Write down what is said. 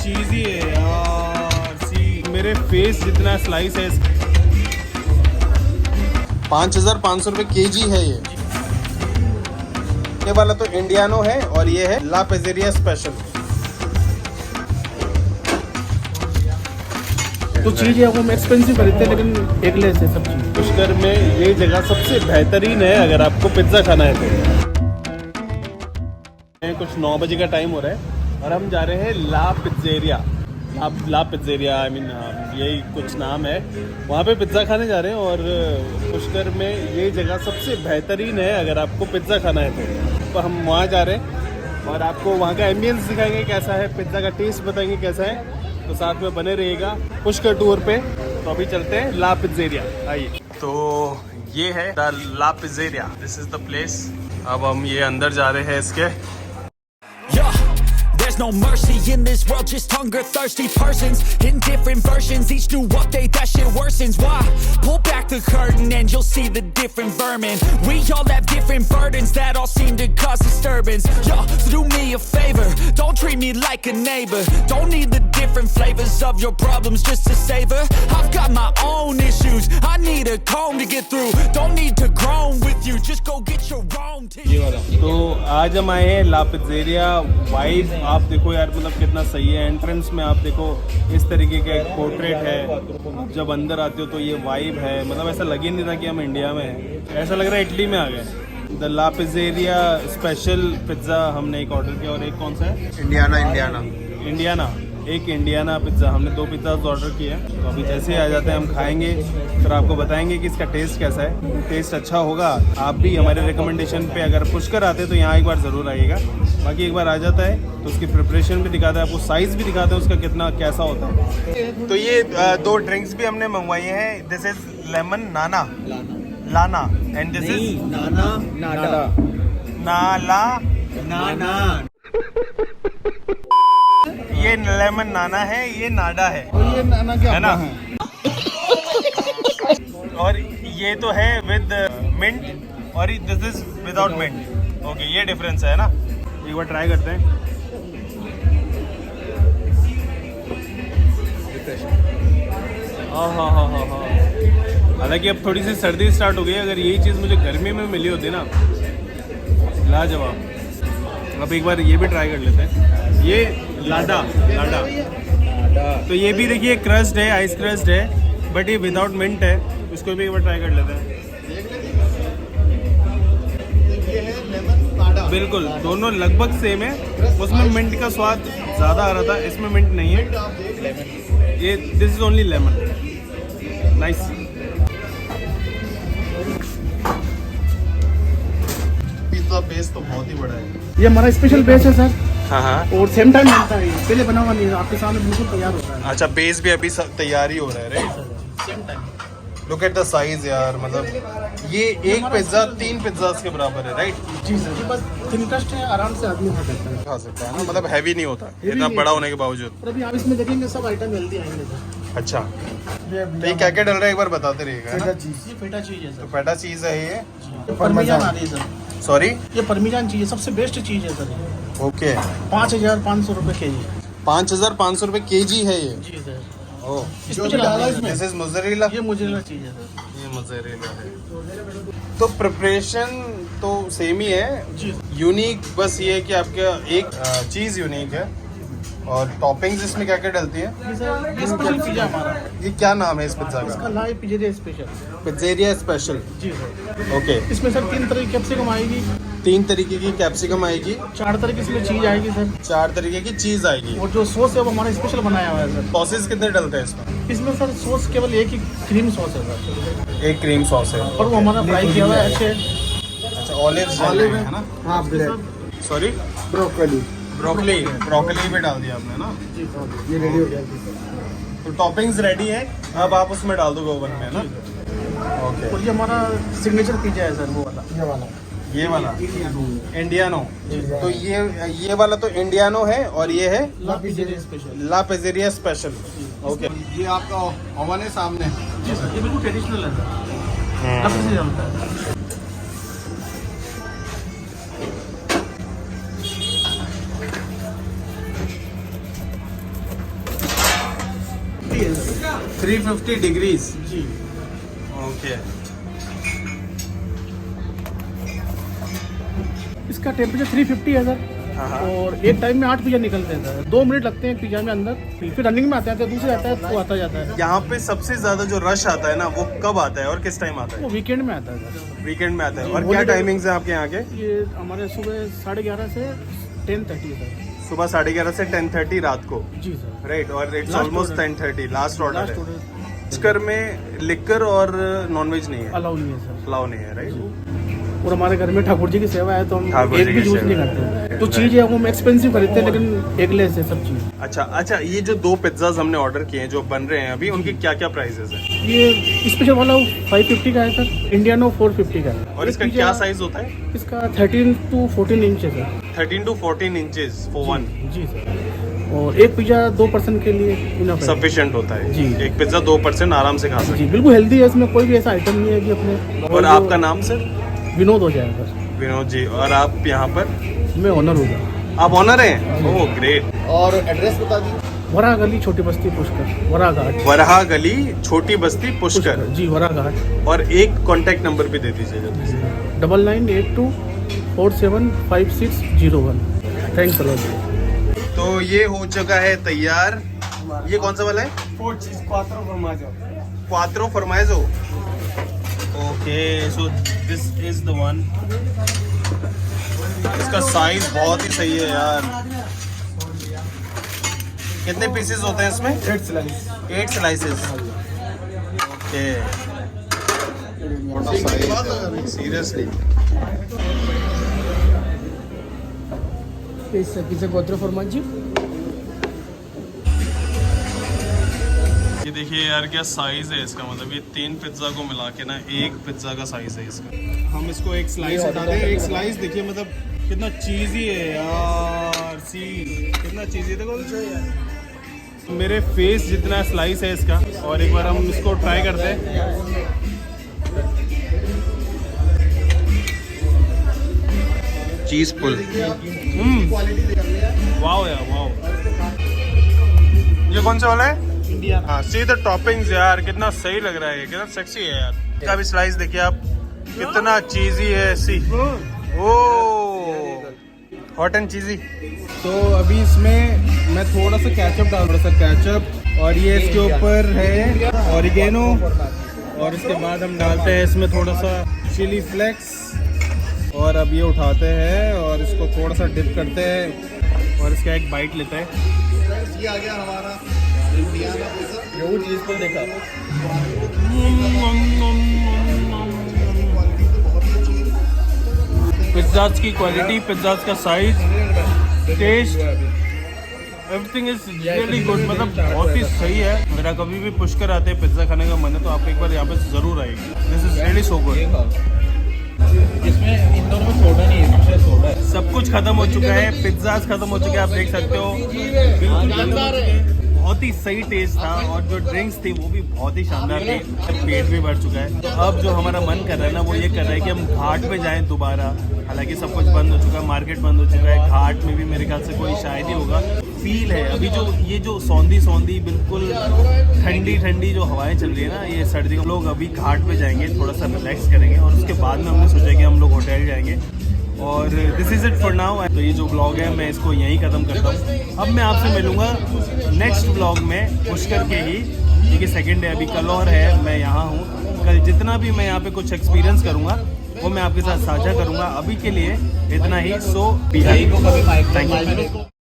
चीज़ी है यार, सी मेरे फेस जितना स्लाइस है। 5,500 रुपये kg है ये वाला तो इंडियानो है और ये है ला पिज़्ज़ेरिया स्पेशल। तो चीज़ है वो हम एक्सपेंसिव खरीदते हैं लेकिन एक लेस है सब चीज़। पुष्कर में ये जगह सबसे बेहतरीन है अगर आपको पिज्ज़ा खाना है तो। कुछ 9 बजे का टाइम हो रहा है और हम जा रहे हैं la pizzeria. La pizzeria I mean यही कुछ नाम है, वहाँ पे पिज़्ज़ा खाने जा रहे हैं। और पुष्कर में ये जगह सबसे बेहतरीन है अगर आपको पिज़्ज़ा खाना है तो हम वहाँ जा रहे हैं और आपको वहाँ का एम्बियंस दिखाएंगे कैसा है, पिज़्ज़ा का टेस्ट बताएंगे कैसा है। तो साथ में बने रहिएगा पुष्कर टूर पे। तो अभी चलते हैं ला पिज़्ज़ेरिया, आइए। तो ये है the La Pizzeria, this is the place. अब हम ये अंदर जा रहे हैं इसके। There's no mercy in this world, just hunger thirsty persons in different versions. Each new update that shit worsens. Why? Pull back the curtain and you'll see the different vermin. We all have different burdens that all seem to cause disturbance. Yo, so do me a favor, don't treat me like a neighbor. Don't need the different flavors of your problems just to savor. I've got my own issues, I need a comb to get through. Don't need to groan with you, just go get your own tissue. तो आज हम आए हैं la pizzeria. Vibe आप देखो यार, मतलब कितना सही है। एंट्रेंस में आप देखो इस तरीके का एक पोर्ट्रेट है। जब अंदर आते हो तो ये वाइब है, मतलब ऐसा लग ही नहीं रहा कि हम इंडिया में हैं, ऐसा लग रहा है इटली में आ गए। The La Pizzeria special pizza हमने एक ऑर्डर किया और एक कौन सा है? इंडियाना। एक इंडियाना पिज़्ज़ा, हमने 2 पिज़्ज़ा ऑर्डर किए हैं। तो अभी जैसे ही आ जाते हैं हम खाएंगे, फिर आपको बताएंगे कि इसका टेस्ट कैसा है। टेस्ट अच्छा होगा, आप भी हमारे रिकमेंडेशन पे अगर पुष्कर आते तो यहाँ एक बार ज़रूर आइएगा। बाकी एक बार आ जाता है तो उसकी प्रिपरेशन भी दिखाता है, आपको साइज़ भी दिखाता है उसका कितना कैसा होता है। तो ये 2 ड्रिंक्स भी हमने मंगवाई हैं। दिस इज़ लेमन लाना एंड दिस इज नाला। ये लेमन नाना है, ये नाडा है। ये नाना क्या है ना? और ये तो है विद मिंट और this is without mint. Okay, ये डिफरेंस है ना। एक बार ट्राई करते हैं। हाँ। हालांकि अब थोड़ी सी सर्दी स्टार्ट हो गई। अगर यही चीज़ मुझे गर्मी में मिली होती ना, लाजवाब। अब एक बार ये भी ट्राई कर लेते हैं। ये लाडा तो ये भी देखिए क्रस्ट है, आइस क्रस्ट है, बट ये विदाउट मिंट है। इसको भी एक बार ट्राई कर लेते हैं। बिल्कुल दोनों लगभग सेम है। उसमें मिंट का स्वाद ज़्यादा आ रहा था, इसमें मिंट नहीं है। ये this is only lemon. Nice. Pizza base तो बहुत ही बड़ा है। ये हमारा स्पेशल बेस है सर। हाँ। और सेम टाइम बनता है, पहले बना हुआ नहीं है, आपके सामने बिल्कुल तैयार हो रहा है। अच्छा, बेस भी अभी तैयार ही हो रहा है, right? Same time. Look at the size यार, मतलब ये एक पिज़्ज़ा 3 पिज़्ज़ास के बराबर है, राइट? जी सर, बस इंटरेस्ट है, आराम से आदमी खा सकता है ना, मतलब हैवी नहीं होता इतना बड़ा होने के बावजूद। और अभी आप इसमें देखेंगे सब आइटम हेल्दी आएंगे सर। अच्छा, तो ये क्या क्या डल रहा है एक बार बताते रहिएगा। ये फेटा चीज है तो सर। फेटा चीज है ये। परमिजान आ रही है सर। सॉरी, ये परमिजान चीज है, सबसे बेस्ट चीज है सर। ओके, 5,500 रुपए kg। 5,500 रुपए kg है ये। जी sir. Oh, this is mozzarella. ये मोज़रेला चीज है सर। ये मोज़रेला है। तो प्रिपरेशन तो सेम ही है जी। यूनिक बस ये है कि आपका एक चीज़ यूनिक है। और टॉपिंग्स इसमें क्या क्या डलती है? ये सर ये स्पेशल पिज़्ज़ा हमारा। ये क्या नाम है इस पिज़्ज़ा इसका का? नाम है पिज़्ज़ेरिया स्पेशल। Pizzeria special. जी सर। ओके, इसमें सर 3 तरह की कैप्सिकम आएगी, 3 तरीके की कैप्सिकम आएगी, 4 तरह की इसमें चीज आएगी सर, 4 तरीके की चीज़ आएगी। और जो सॉस है वो हमारा स्पेशल बनाया हुआ है सर। सॉसेस कितने डलते हैं इसमें? इसमें सर सॉस केवल एक ही क्रीम सॉस है सर। एक क्रीम सॉस है और वो हमारा फ्राई किया हुआ है अच्छे। अच्छा, ऑलिव है ना? हाँ, सॉरी, ब्रोकली भी डाल दिया आपने ना? जी सर, ये रेडी हो गया। तो टॉपिंग्स रेडी है, अब आप उसमें डाल दो ओवन में ना? ओके। और ये हमारा सिग्नेचर पिज़्ज़ा है सर, वो वाला। ये वाला इंडियानो। तो ये वाला तो इंडियानो है और ये है ला पिज़्ज़ेरिया स्पेशल। ला पिज़्ज़ेरिया स्पेशल। ओके, ये आपका ओवन है सामने? जी सर, ये बिल्कुल ट्रेडिशनल है सर, लकड़ी से जलता है। 350 डिग्रीज जी। ओके। इसका टेम्परेचर 350 है सर। और एक टाइम में 8 पिज्जा निकलते हैं सर। 2 मिनट लगते हैं पिज्जा में अंदर, फिर रनिंग में आते हैं, दूसरे आता है तो आता जाता है। यहाँ पे सबसे ज्यादा जो रश आता है ना वो कब आता है और किस टाइम आता वो है? वीकेंड में आता है सर। वीकेंड में आता है। और क्या टाइमिंग्स है आपके यहाँ के? ये हमारे सुबह 11:30 से 10:30 है सर। सुबह 11:30 से 10:30 रात को, जी सर। राइट। और it's Last almost order. 10:30 last order last है। ऑर्डर पुष्कर में लिकर और नॉनवेज नहीं है, अलाउ नहीं है सर। अलाउ नहीं है, राइट। और हमारे घर में ठाकुर जी की सेवा है तो हम ठाकुर एग जी भी की यूज सेवा नहीं है। करते। जो चीज़ है वो हम एक्सपेंसिव खरीदते हैं, लेकिन एगलेस है सब चीज़। अच्छा अच्छा, ये जो 2 पिज्जाज हमने ऑर्डर किए हैं जो बन रहे हैं अभी, उनके क्या क्या प्राइसेस हैं? ये स्पेशल वाला 550 का है सर। इंडियनो 450 का है। और इसका क्या साइज होता है? इसका 13 to 14 इंच है sir. 13 to 14 inches for one जी सर। और एक पिज्जा 2 पर्सन के लिए इनफ है। सफिशिएंट होता है जी। एक पिज्जा 2 पर्सन आराम से खा सकते जी बिल्कुल हेल्दी है, इसमें कोई भी ऐसा आइटम नहीं है कि अपने। हैं। और आपका नाम सर? विनोद हो जाएगा सर। विनोद जी। और आप यहाँ पर? मैं ऑनर होगा। आप ऑनर हैं? Oh great. और एड्रेस बता दीजिए। वरा गली छोटी बस्ती पुष्कर, वरा घाट। वरहा गली छोटी बस्ती पुष्कर। जी वरा घाट। और एक कांटेक्ट नंबर भी दे दीजिए जल्दी से। 9982 47 5601। Thanks a lot. तो ये हो चुका है तैयार। ये कौन सा वाला है? 4 cheese 4 formaggio. Quattro formaggio. Okay, so this is the one. इसका साइज बहुत ही सही है यार। कितने पीसेस होते हैं इसमें? 8 स्लाइस। 8 स्लाइसेस। ओके, बड़ा साइज है सीरियसली। पिज्जा 4 फॉर्माजी। ये देखिए यार क्या साइज है इसका, मतलब ये 3 पिज्जा को मिला के ना 1 पिज्जा का साइज है इसका। हम इसको एक स्लाइस उठाते हैं। एक स्लाइस देखिए मतलब कितना चीज़ी है यार। सी कितना चीज़ी है, देखो मेरे फेस जितना स्लाइस है इसका। और एक बार हम इसको ट्राई करते हैं। चीज पुल। वाओ यार वाओ। ये कौन सा वाला है? इंडिया। हाँ, सी द टॉपिंग्स यार, कितना सही लग रहा है, कितना सेक्सी है यार। इसका भी स्लाइस देखिए आप, कितना चीजी है। सी ओ हॉट एंड चीजी। तो अभी इसमें मैं थोड़ा सा केचप डाल रहा था, केचप। और ये इसके ऊपर है ऑरिगेनो। और इसके बाद हम डालते हैं इसमें थोड़ा सा चिली फ्लेक्स। और अब ये उठाते हैं और इसको थोड़ा सा डिप करते हैं और इसका एक बाइट लेते हैं। ये आ गया हमारा इंडियाना पिज्जा। वो चीज पुल देखा। पिज्जाज की क्वालिटी, पिज्जाज का size, taste, everything is really good. मतलब बहुत ही सही है। मेरा कभी भी पुष्कर आते हैं पिज्ज़ा खाने का मन है तो आप एक बार यहाँ पे ज़रूर आइए। This is really so good. इसमें इन दोनों में सोडा नहीं है, इसमें सोडा है। सब कुछ खत्म हो चुका है, पिज्जाज खत्म हो चुके हैं, आप देख सकते हो। बिल्कुल खत्म हो चुके हैं। बहुत ही सही टेस्ट था और जो ड्रिंक्स थी वो भी बहुत ही शानदार थी। पेट भी भर चुका है। तो अब जो हमारा मन कर रहा है ना वो ये कर रहा है कि हम घाट पे जाएं दोबारा। हालांकि सब कुछ बंद हो चुका है, मार्केट बंद हो चुका है। घाट में भी मेरे ख्याल से कोई शायद ही होगा। फील है अभी जो ये जो सौंधी बिल्कुल ठंडी जो हवाएं चल रही है ना, ये सर्दी को लोग अभी घाट पे जाएंगे, थोड़ा सा रिलैक्स करेंगे और उसके बाद में हमने सोचा कि हम लोग होटल जाएंगे। और this is it for now. तो ये जो ब्लॉग है मैं इसको यहीं ख़त्म करता हूँ। अब मैं आपसे मिलूँगा नेक्स्ट ब्लॉग में पुष्कर के ही, क्योंकि सेकेंड डे अभी कल और है, मैं यहाँ हूँ। कल जितना भी मैं यहाँ पे कुछ एक्सपीरियंस करूँगा वो मैं आपके साथ साझा करूँगा। अभी के लिए इतना ही। सो बी हैप्पी। Thank you.